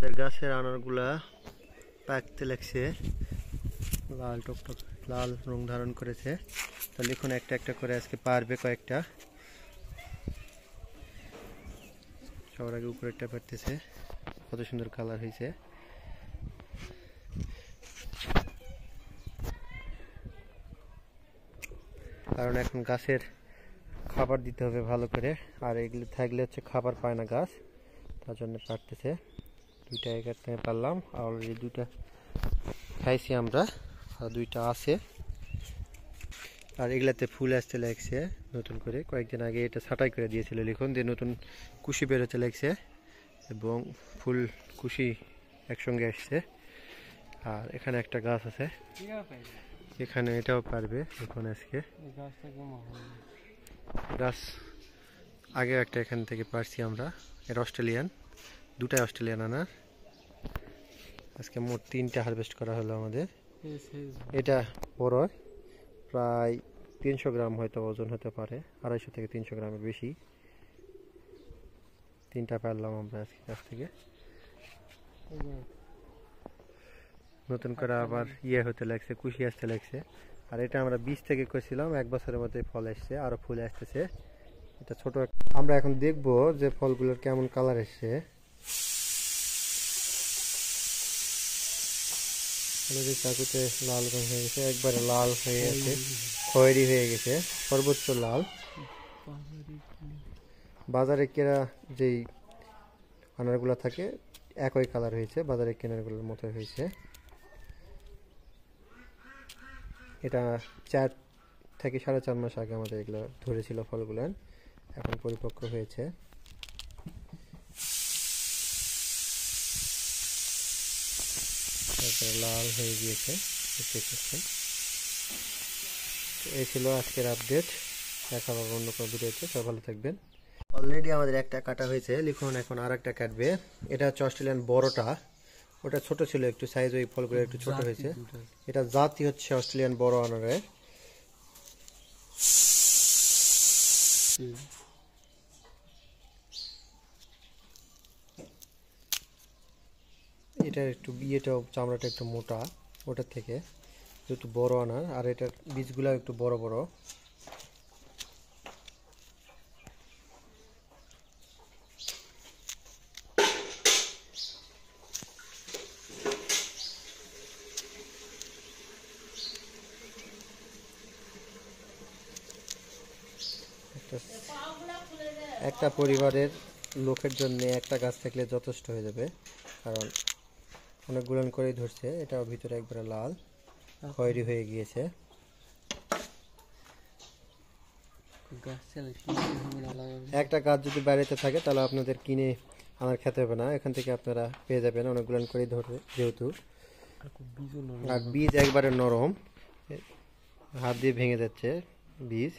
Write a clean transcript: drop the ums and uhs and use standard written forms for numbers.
আমাদের গাছের আনারগুলা পাকতে লাগছে, লাল টকটক লাল রং ধারণ করেছে। তো লিখুন একটা একটা করে আজকে পারবে কয়েকটা। সবার আগে উপরেরটা পারতেছে, কত সুন্দর কালার হয়েছে। কারণ এখন গাছের খাবার দিতে হবে ভালো করে, আর এগুলো থাকলে হচ্ছে খাবার পায় না গাছ, তার জন্য পারতেছে। দুইটা এখান থেকে পারলাম, অলরেডি দুইটা খাইছি আমরা, আর দুইটা আছে। আর এগুলাতে ফুল আসতে লাগছে নতুন করে, কয়েকদিন আগে এটা ছাঁটাই করে দিয়েছিল লিখুন, দিয়ে নতুন কুশি বেরোতে লাগছে এবং ফুল কুশি একসঙ্গে আসছে। আর এখানে একটা গাছ আছে, এখানে এটাও পারবে দেখুন আজকে। গাছ আগে একটা এখান থেকে পারছি আমরা, এটা অস্ট্রেলিয়ান, দুটাই অস্ট্রেলিয়ান আনার। আজকে মোট 3টা হারভেস্ট করা হলো আমাদের। এটা বড়, প্রায় 300 গ্রাম হয়তো ওজন হতে পারে, 250 থেকে 300 গ্রামের বেশি। 3টা পারলাম আমরা আজকে গাছ থেকে। নতুন করে আবার হতে লাগছে, কুশি আসতে লাগছে। আর এটা আমরা বীজ থেকে করেছিলাম, 1 বছরের মধ্যে ফল আসছে, আরো ফুল আসতেছে। এটা ছোট, আমরা এখন দেখবো যে ফলগুলোর কেমন কালার এসছে। চাকুতে লাল রং হয়ে গেছে, একবারে লাল হয়ে গেছে, খয়েরি হয়ে গেছে, সর্বোচ্চ লাল। বাজারে কেনা যেই আনারগুলো থাকে একই কালার হয়েছে, বাজারে কেনারগুলোর মতো হয়েছে। এটা 4 থেকে 4.5 মাস আগে আমাদের এগুলো ধরেছিল ফলগুলো, এখন পরিপক্ক হয়েছে। লাল হয়ে গিয়েছে। এই ছিল আজকের আপডেট, দেখা হবে অন্য কোনো ভিডিওতে। সবাই ভালো থাকবেন। অলরেডি আমাদের একটা কাটা হয়েছে, লিখুন এখন আর একটা কাটবে। এটা হচ্ছে অস্ট্রেলিয়ান বড়টা, ওটা ছোট ছিল একটু সাইজ, ওই ফলগুলো একটু ছোট হয়েছে। এটা জাতি হচ্ছে অস্ট্রেলিয়ান বড় আনারের। এটার একটু বিয়েটাও চামড়াটা একটু মোটা ওটার থেকে, একটু বড় আনার। আর এটার বীজগুলো একটু বড় বড়। একটা পরিবারের লোকের জন্য একটা গাছ থাকলে যথেষ্ট হয়ে যাবে, কারণ অনেকগুলো করেই ধরছে। এটাও ভিতরে একবারে লাল খয়েরি হয়ে গিয়েছে। একটা গাছ যদি বাড়িতে থাকে তাহলে আপনাদের কিনে আনার খেতে হবে না, এখান থেকে আপনারা পেয়ে যাবেন, অনেকগুলো করেই ধরবে যেহেতু। আর বীজ একবারে নরম, হাত দিয়ে ভেঙে যাচ্ছে বীজ।